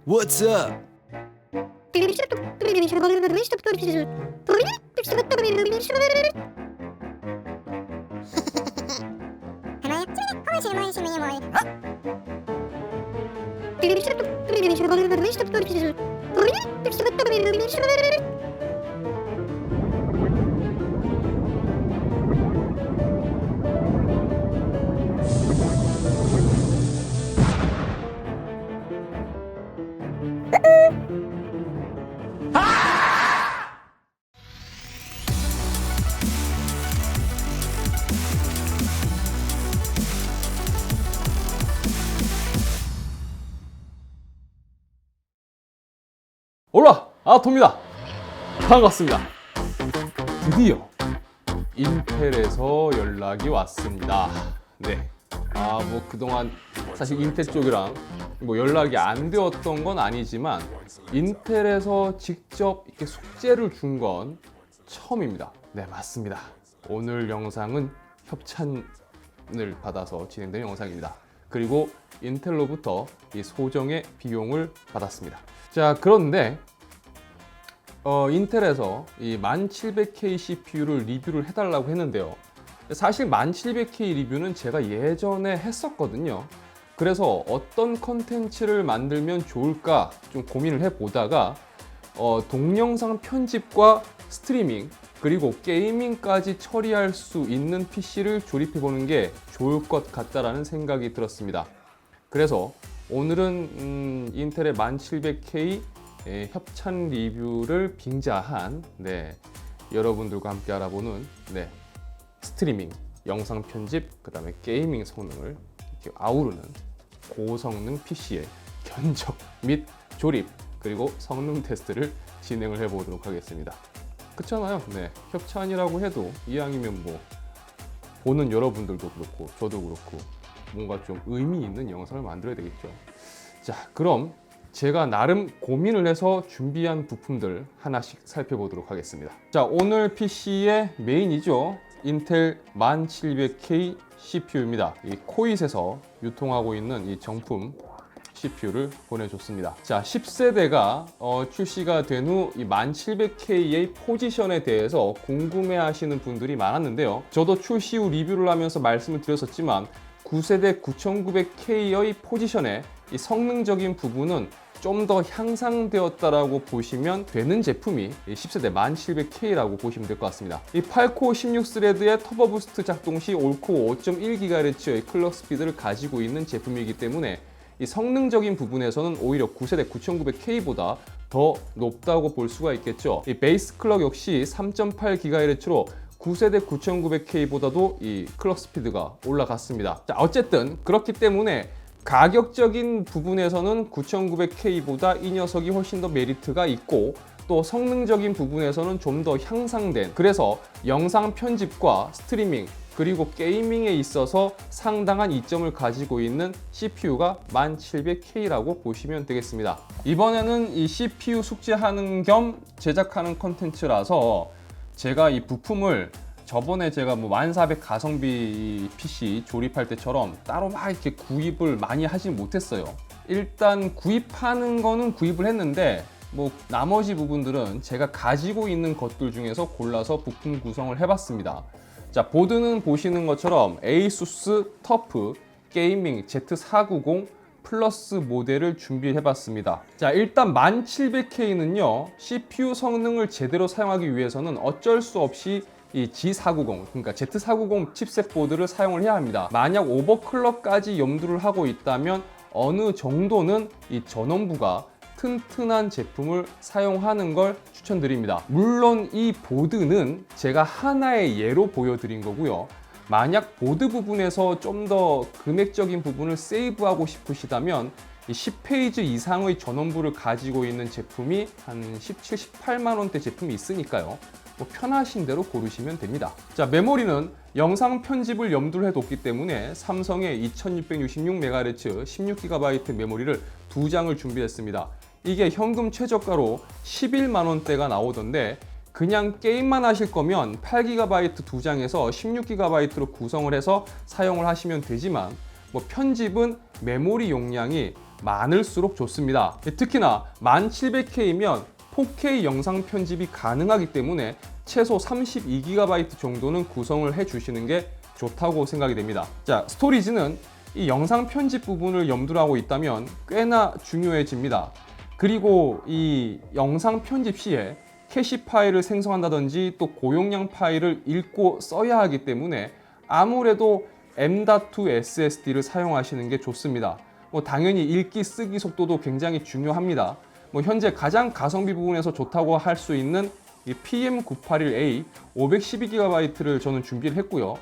What's up? 올라! 도입니다. 반갑습니다. 드디어 인텔에서 연락이 왔습니다. 네. 뭐 그동안 사실 인텔 쪽이랑 뭐 연락이 안 되었던 건 아니지만 인텔에서 직접 이렇게 숙제를 준 건 처음입니다. 네, 맞습니다. 오늘 영상은 협찬을 받아서 진행된 영상입니다. 그리고 인텔로부터 이 소정의 비용을 받았습니다. 자, 그런데 인텔에서 이 1700K CPU를 리뷰를 해달라고 했는데요. 사실 1700K 리뷰는 제가 예전에 했었거든요. 그래서 어떤 컨텐츠를 만들면 좋을까 좀 고민을 해보다가 동영상 편집과 스트리밍 그리고 게이밍까지 처리할 수 있는 PC를 조립해보는 게 좋을 것 같다라는 생각이 들었습니다. 그래서 오늘은 인텔의 1700K 협찬 리뷰를 빙자한 여러분들과 함께 알아보는 스트리밍, 영상 편집, 그 다음에 게이밍 성능을 이렇게 아우르는 고성능 PC의 견적 및 조립 그리고 성능 테스트를 진행을 해보도록 하겠습니다. 그렇잖아요. 협찬이라고 해도 이왕이면 뭐 보는 여러분들도 그렇고 저도 그렇고 뭔가 좀 의미 있는 영상을 만들어야 되겠죠. 자, 그럼 제가 나름 고민을 해서 준비한 부품들 하나씩 살펴보도록 하겠습니다. 자, 오늘 PC의 메인이죠. 인텔 1700K CPU입니다. 이 코잇에서 유통하고 있는 이 정품 CPU를 보내줬습니다. 자, 10세대가 출시가 된 후 이 1700K의 포지션에 대해서 궁금해하시는 분들이 많았는데요. 저도 출시 후 리뷰를 하면서 말씀을 드렸었지만 9세대 9900K의 포지션에 이 성능적인 부분은 좀 더 향상되었다라고 보시면 되는 제품이 10세대 1700K라고 보시면 될 것 같습니다. 이 8코어 16스레드의 터보 부스트 작동 시 올코어 5.1GHz의 클럭 스피드를 가지고 있는 제품이기 때문에 이 성능적인 부분에서는 오히려 9세대 9900K보다 더 높다고 볼 수가 있겠죠. 이 베이스 클럭 역시 3.8GHz로 9세대 9900K보다도 이 클럭 스피드가 올라갔습니다. 자, 어쨌든 그렇기 때문에 가격적인 부분에서는 9900K보다 이 녀석이 훨씬 더 메리트가 있고 또 성능적인 부분에서는 좀 더 향상된, 그래서 영상 편집과 스트리밍 그리고 게이밍에 있어서 상당한 이점을 가지고 있는 CPU가 1700K라고 보시면 되겠습니다. 이번에는 이 CPU 숙제하는 겸 제작하는 컨텐츠라서 제가 이 부품을 저번에 제가 뭐 1400 가성비 PC 조립할 때처럼 따로 막 이렇게 구입을 많이 하진 못했어요. 일단 구입하는 거는 구입을 했는데 뭐 나머지 부분들은 제가 가지고 있는 것들 중에서 골라서 부품 구성을 해봤습니다. 자, 보드는 보시는 것처럼 ASUS 터프 게이밍 Z490 플러스 모델을 준비해봤습니다. 자, 일단 1700K는요 CPU 성능을 제대로 사용하기 위해서는 어쩔 수 없이 이 G490, 그러니까 Z490 칩셋 보드를 사용을 해야 합니다. 만약 오버클럭까지 염두를 하고 있다면 어느 정도는 이 전원부가 튼튼한 제품을 사용하는 걸 추천드립니다. 물론 이 보드는 제가 하나의 예로 보여드린 거고요. 만약 보드 부분에서 좀 더 금액적인 부분을 세이브하고 싶으시다면 이 10페이지 이상의 전원부를 가지고 있는 제품이 한 17, 18만 원대 제품이 있으니까요. 뭐 편하신 대로 고르시면 됩니다. 자, 메모리는 영상 편집을 염두를 해뒀기 때문에 삼성의 2666MHz 16GB 메모리를 2장을 준비했습니다. 이게 현금 최저가로 11만 원대가 나오던데 그냥 게임만 하실 거면 8GB 2장에서 16GB로 구성을 해서 사용을 하시면 되지만 뭐 편집은 메모리 용량이 많을수록 좋습니다. 특히나 1700K면 4K 영상 편집이 가능하기 때문에 최소 32GB 정도는 구성을 해주시는 게 좋다고 생각이 됩니다. 자, 스토리지는 이 영상 편집 부분을 염두로 하고 있다면 꽤나 중요해집니다. 그리고 이 영상 편집 시에 캐시 파일을 생성한다든지 또 고용량 파일을 읽고 써야 하기 때문에 아무래도 M.2 SSD를 사용하시는 게 좋습니다. 당연히 읽기 쓰기 속도도 굉장히 중요합니다. 현재 가장 가성비 부분에서 좋다고 할 수 있는 이 PM981A 512GB를 저는 준비를 했고요.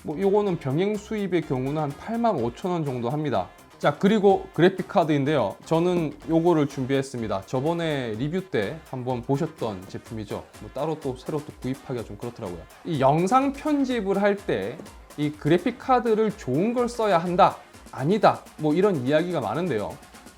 요거는 병행 수입의 경우는 한 85,000원 정도 합니다. 자, 그리고 그래픽 카드인데요. 저는 요거를 준비했습니다. 저번에 리뷰 때 한번 보셨던 제품이죠. 따로 또 새로 또 구입하기가 좀 그렇더라고요. 이 영상 편집을 할 때 이 그래픽 카드를 좋은 걸 써야 한다, 아니다, 이런 이야기가 많은데요.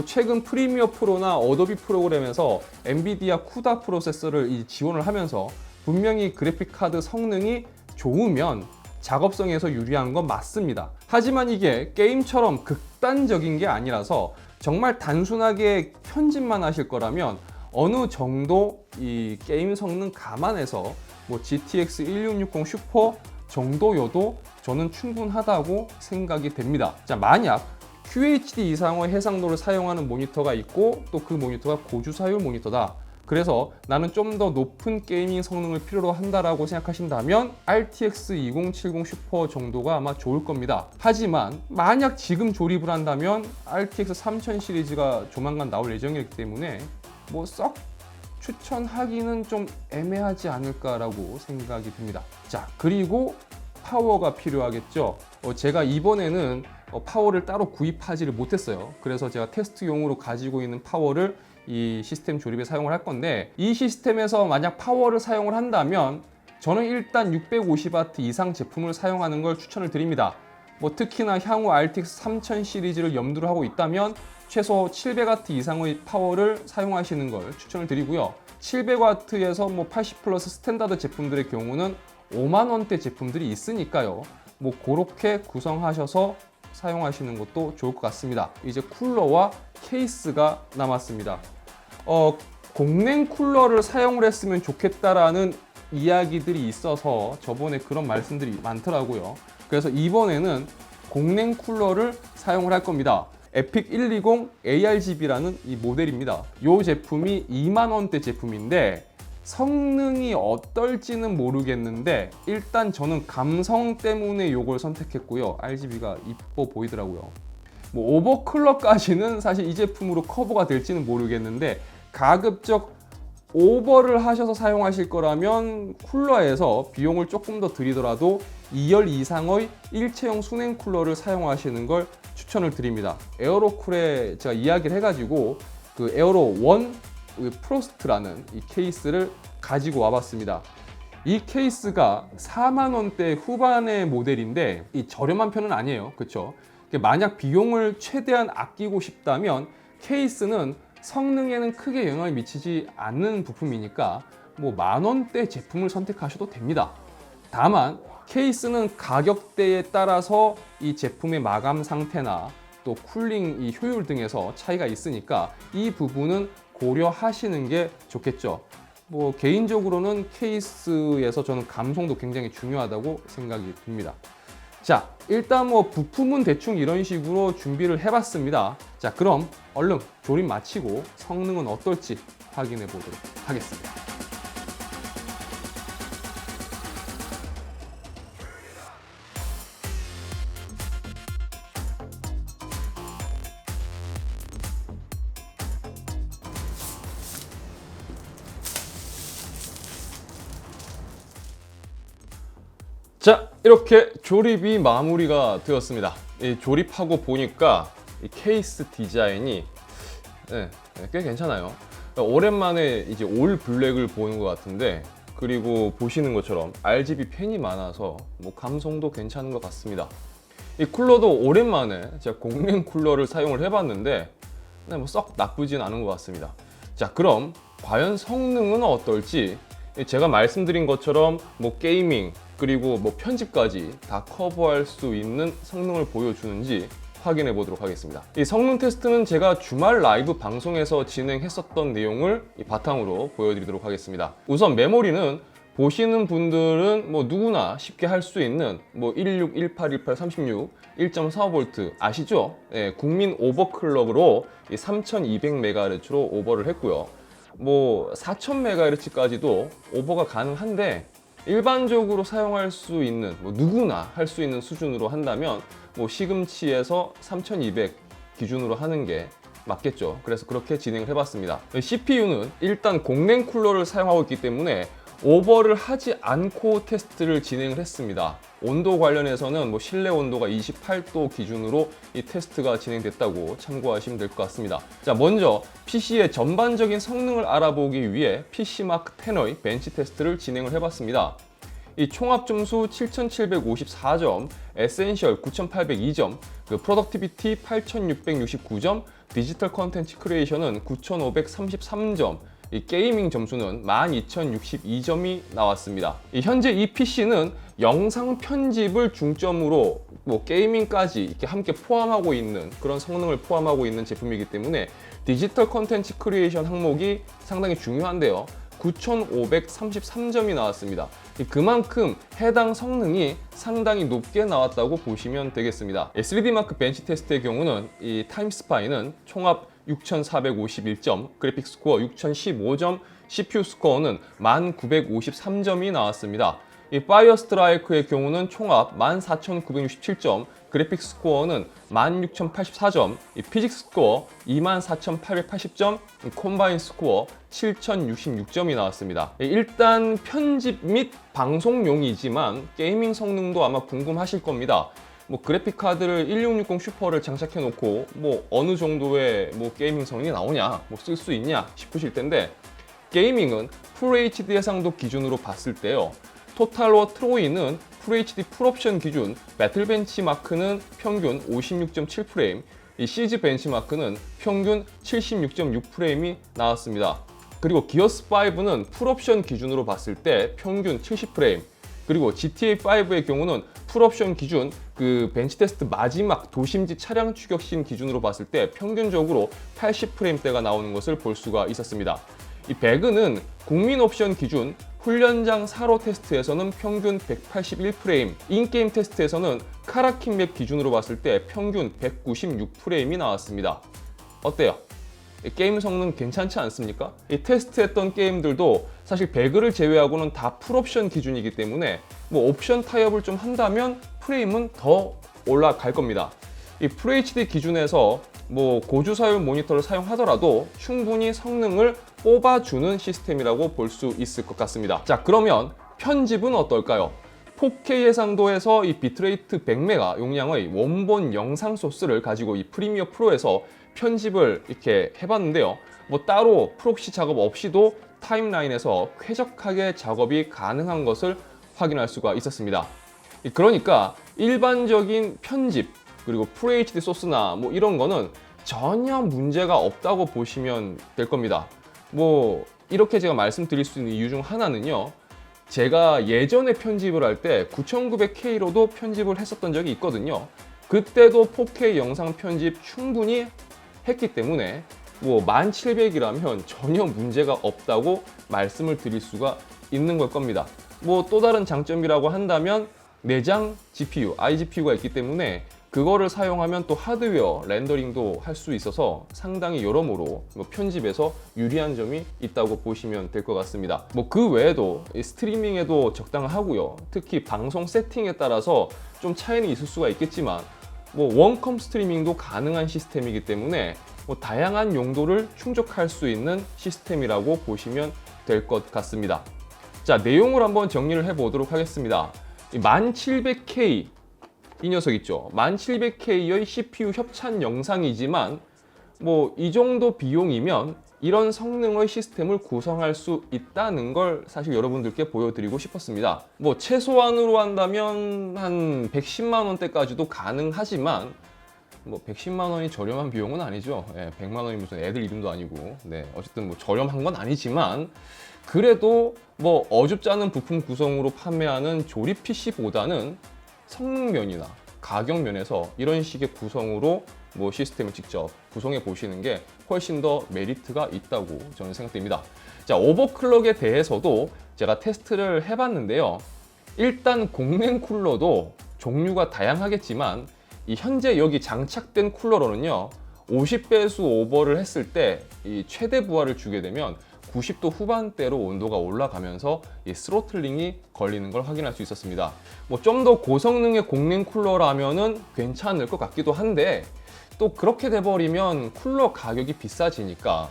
최근 프리미어 프로나 어도비 프로그램에서 엔비디아 쿠다 프로세서를 지원을 하면서 분명히 그래픽 카드 성능이 좋으면 작업성에서 유리한 건 맞습니다. 하지만 이게 게임처럼 극단적인 게 아니라서 정말 단순하게 편집만 하실 거라면 어느 정도 이 게임 성능 감안해서 GTX 1660 슈퍼 정도여도 저는 충분하다고 생각이 됩니다. 자, 만약 QHD 이상의 해상도를 사용하는 모니터가 있고 또 그 모니터가 고주사율 모니터다. 그래서 나는 좀 더 높은 게이밍 성능을 필요로 한다라고 생각하신다면 RTX 2070 슈퍼 정도가 아마 좋을 겁니다. 하지만 만약 지금 조립을 한다면 RTX 3000 시리즈가 조만간 나올 예정이기 때문에 썩 추천하기는 좀 애매하지 않을까라고 생각이 듭니다. 자, 그리고 파워가 필요하겠죠. 제가 이번에는 파워를 따로 구입하지를 못했어요. 그래서 제가 테스트용으로 가지고 있는 파워를 이 시스템 조립에 사용을 할 건데, 이 시스템에서 만약 파워를 사용을 한다면 저는 일단 650W 이상 제품을 사용하는 걸 추천을 드립니다. 특히나 향후 RTX 3000 시리즈를 염두로 하고 있다면 최소 700W 이상의 파워를 사용하시는 걸 추천을 드리고요. 700W에서 80 플러스 스탠다드 제품들의 경우는 5만 원대 제품들이 있으니까요. 그렇게 구성하셔서 사용하시는 것도 좋을 것 같습니다. 이제 쿨러와 케이스가 남았습니다. 공랭 쿨러를 사용을 했으면 좋겠다라는 이야기들이 있어서 저번에 그런 말씀들이 많더라고요. 그래서 이번에는 공랭 쿨러를 사용을 할 겁니다. 에픽 120 ARGB라는 이 모델입니다. 이 제품이 2만 원대 제품인데 성능이 어떨지는 모르겠는데 일단 저는 감성 때문에 이걸 선택했고요. RGB가 이뻐 보이더라고요. 오버클럭까지는 사실 이 제품으로 커버가 될지는 모르겠는데 가급적 오버를 하셔서 사용하실 거라면 쿨러에서 비용을 조금 더 들이더라도 2열 이상의 일체형 수냉 쿨러를 사용하시는 걸 추천을 드립니다. 에어로쿨에 제가 이야기를 해가지고 그 에어로 원 프로스트라는 이 케이스를 가지고 와봤습니다. 이 케이스가 4만 원대 후반의 모델인데 이 저렴한 편은 아니에요. 그렇죠? 만약 비용을 최대한 아끼고 싶다면 케이스는 성능에는 크게 영향을 미치지 않는 부품이니까 만 원대 제품을 선택하셔도 됩니다. 다만 케이스는 가격대에 따라서 이 제품의 마감 상태나 또 쿨링 이 효율 등에서 차이가 있으니까 이 부분은 고려하시는 게 좋겠죠. 개인적으로는 케이스에서 저는 감성도 굉장히 중요하다고 생각이 듭니다. 자, 일단 부품은 대충 이런 식으로 준비를 해봤습니다. 자, 그럼 얼른 조립 마치고 성능은 어떨지 확인해 보도록 하겠습니다. 자, 이렇게 조립이 마무리가 되었습니다. 조립하고 보니까 이 케이스 디자인이 꽤 괜찮아요. 오랜만에 이제 올 블랙을 보는 것 같은데, 그리고 보시는 것처럼 RGB 펜이 많아서 감성도 괜찮은 것 같습니다. 이 쿨러도 오랜만에 제가 공랭 쿨러를 사용을 해봤는데 썩 나쁘진 않은 것 같습니다. 자, 그럼 과연 성능은 어떨지, 제가 말씀드린 것처럼 게이밍 그리고 편집까지 다 커버할 수 있는 성능을 보여주는지 확인해 보도록 하겠습니다. 이 성능 테스트는 제가 주말 라이브 방송에서 진행했었던 내용을 바탕으로 보여드리도록 하겠습니다. 우선 메모리는 보시는 분들은 뭐 누구나 쉽게 할 수 있는 뭐 16, 18, 18, 36, 1.45V 아시죠? 네, 국민 오버클럭으로 3200MHz로 오버를 했고요. 뭐 4000MHz까지도 오버가 가능한데 일반적으로 사용할 수 있는 뭐 누구나 할 수 있는 수준으로 한다면 뭐 시금치에서 3200 기준으로 하는 게 맞겠죠. 그래서 그렇게 진행을 해봤습니다. CPU는 일단 공랭 쿨러를 사용하고 있기 때문에 오버를 하지 않고 테스트를 진행을 했습니다. 온도 관련해서는 뭐 실내 온도가 28도 기준으로 이 테스트가 진행됐다고 참고하시면 될 것 같습니다. 자, 먼저 PC의 전반적인 성능을 알아보기 위해 PC마크 10의 벤치 테스트를 진행을 해봤습니다. 이 총합 점수 7754점, 에센셜 9802점, 그 프로덕티비티 8669점, 디지털 컨텐츠 크리에이션은 9533점, 이 게이밍 점수는 12062점이 나왔습니다. 현재 이 PC는 영상 편집을 중점으로 뭐 게이밍까지 이렇게 함께 포함하고 있는 그런 성능을 포함하고 있는 제품이기 때문에 디지털 컨텐츠 크리에이션 항목이 상당히 중요한데요. 9533점이 나왔습니다. 그만큼 해당 성능이 상당히 높게 나왔다고 보시면 되겠습니다. 3D 마크 벤치 테스트의 경우는 이 타임스파이는 총합 6451점, 그래픽 스코어 6015점, CPU 스코어는 1953점이 나왔습니다. 이 파이어 스트라이크의 경우는 총합 14967점, 그래픽 스코어는 16084점, 이 피직스 스코어 24880점, 콤바인 스코어 7066점이 나왔습니다. 일단 편집 및 방송용이지만 게이밍 성능도 아마 궁금하실 겁니다. 뭐 그래픽 카드를 1660 슈퍼를 장착해 놓고 뭐 어느 정도의 뭐 게이밍 성능이 나오냐, 뭐 쓸 수 있냐 싶으실 텐데, 게이밍은 FHD 해상도 기준으로 봤을 때요, 토탈워 트로이는 FHD 풀옵션 기준 배틀 벤치마크는 평균 56.7프레임, 이 시즈 벤치마크는 평균 76.6프레임이 나왔습니다. 그리고 기어스5는 풀옵션 기준으로 봤을 때 평균 70프레임, 그리고 GTA5의 경우는 풀옵션 기준 그 벤치 테스트 마지막 도심지 차량 추격신 기준으로 봤을 때 평균적으로 80프레임대가 나오는 것을 볼 수가 있었습니다. 이 배그는 국민 옵션 기준 훈련장 사로 테스트에서는 평균 181프레임, 인게임 테스트에서는 카라킨 맵 기준으로 봤을 때 평균 196프레임이 나왔습니다. 어때요? 게임 성능 괜찮지 않습니까? 이 테스트했던 게임들도 사실 배그를 제외하고는 다 풀옵션 기준이기 때문에 뭐 옵션 타협을 좀 한다면 프레임은 더 올라갈 겁니다. 이 FHD 기준에서 뭐 고주사율 모니터를 사용하더라도 충분히 성능을 뽑아주는 시스템이라고 볼 수 있을 것 같습니다. 자, 그러면 편집은 어떨까요? 4K 해상도에서 이 비트레이트 100메가 용량의 원본 영상 소스를 가지고 이 프리미어 프로에서 편집을 이렇게 해봤는데요. 뭐 따로 프록시 작업 없이도 타임라인에서 쾌적하게 작업이 가능한 것을 확인할 수가 있었습니다. 그러니까 일반적인 편집 그리고 FHD 소스나 뭐 이런 거는 전혀 문제가 없다고 보시면 될 겁니다. 뭐 이렇게 제가 말씀드릴 수 있는 이유 중 하나는요, 제가 예전에 편집을 할 때 9900K로도 편집을 했었던 적이 있거든요. 그때도 4K 영상 편집 충분히 했기 때문에 뭐 1700이라면 전혀 문제가 없다고 말씀을 드릴 수가 있는 걸 겁니다. 뭐 또 다른 장점이라고 한다면 내장 GPU, iGPU가 있기 때문에 그거를 사용하면 또 하드웨어 렌더링도 할 수 있어서 상당히 여러모로 뭐 편집에서 유리한 점이 있다고 보시면 될 것 같습니다. 뭐 그 외에도 스트리밍에도 적당하고요. 특히 방송 세팅에 따라서 좀 차이는 있을 수가 있겠지만 뭐 원컴 스트리밍도 가능한 시스템이기 때문에 뭐 다양한 용도를 충족할 수 있는 시스템이라고 보시면 될 것 같습니다. 자, 내용을 한번 정리를 해보도록 하겠습니다. 1700K 이 녀석 있죠. 1700K의 CPU 협찬 영상이지만 뭐 이 정도 비용이면 이런 성능의 시스템을 구성할 수 있다는 걸 사실 여러분들께 보여드리고 싶었습니다. 뭐 최소한으로 한다면 한 110만 원대까지도 가능하지만 뭐 110만 원이 저렴한 비용은 아니죠. 100만 원이 무슨 애들 이름도 아니고, 네, 어쨌든 뭐 저렴한 건 아니지만 그래도 뭐 어줍지 않은 부품 구성으로 판매하는 조립 PC보다는 성능 면이나 가격 면에서 이런 식의 구성으로 뭐 시스템을 직접 구성해 보시는 게 훨씬 더 메리트가 있다고 저는 생각됩니다. 자, 오버클럭에 대해서도 제가 테스트를 해봤는데요. 일단 공랭 쿨러도 종류가 다양하겠지만 이 현재 여기 장착된 쿨러로는요, 50배수 오버를 했을 때 이 최대 부하를 주게 되면 90도 후반대로 온도가 올라가면서 이 스로틀링이 걸리는 걸 확인할 수 있었습니다. 뭐 좀 더 고성능의 공랭 쿨러라면은 괜찮을 것 같기도 한데, 또 그렇게 돼버리면 쿨러 가격이 비싸지니까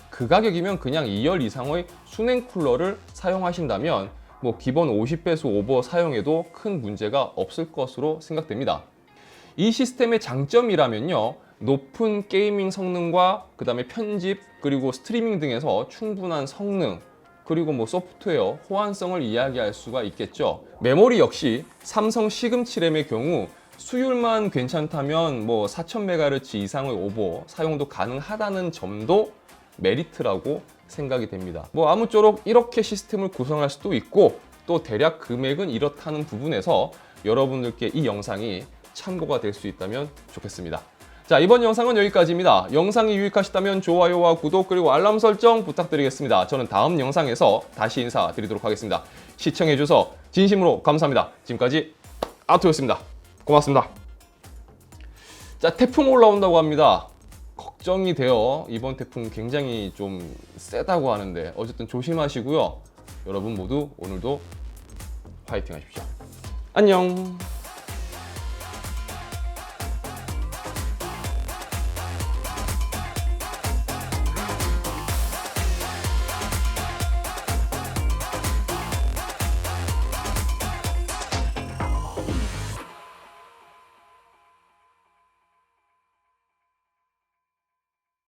그 가격이면 그냥 2열 이상의 순행 쿨러를 사용하신다면 뭐 기본 50배수 오버 사용해도 큰 문제가 없을 것으로 생각됩니다. 이 시스템의 장점이라면요, 높은 게이밍 성능과 그 다음에 편집 그리고 스트리밍 등에서 충분한 성능, 그리고 뭐 소프트웨어 호환성을 이야기할 수가 있겠죠. 메모리 역시 삼성 시금치램의 경우 수율만 괜찮다면 뭐 4000MHz 이상의 오버 사용도 가능하다는 점도 메리트라고 생각이 됩니다. 뭐 아무쪼록 이렇게 시스템을 구성할 수도 있고, 또 대략 금액은 이렇다는 부분에서 여러분들께 이 영상이 참고가 될 수 있다면 좋겠습니다. 자, 이번 영상은 여기까지입니다. 영상이 유익하시다면 좋아요와 구독 그리고 알람 설정 부탁드리겠습니다. 저는 다음 영상에서 다시 인사드리도록 하겠습니다. 시청해주셔서 진심으로 감사합니다. 지금까지 아토였습니다. 고맙습니다. 자, 태풍 올라온다고 합니다. 걱정이 돼요. 이번 태풍 굉장히 좀 세다고 하는데 어쨌든 조심하시고요. 여러분 모두 오늘도 화이팅 하십시오. 안녕.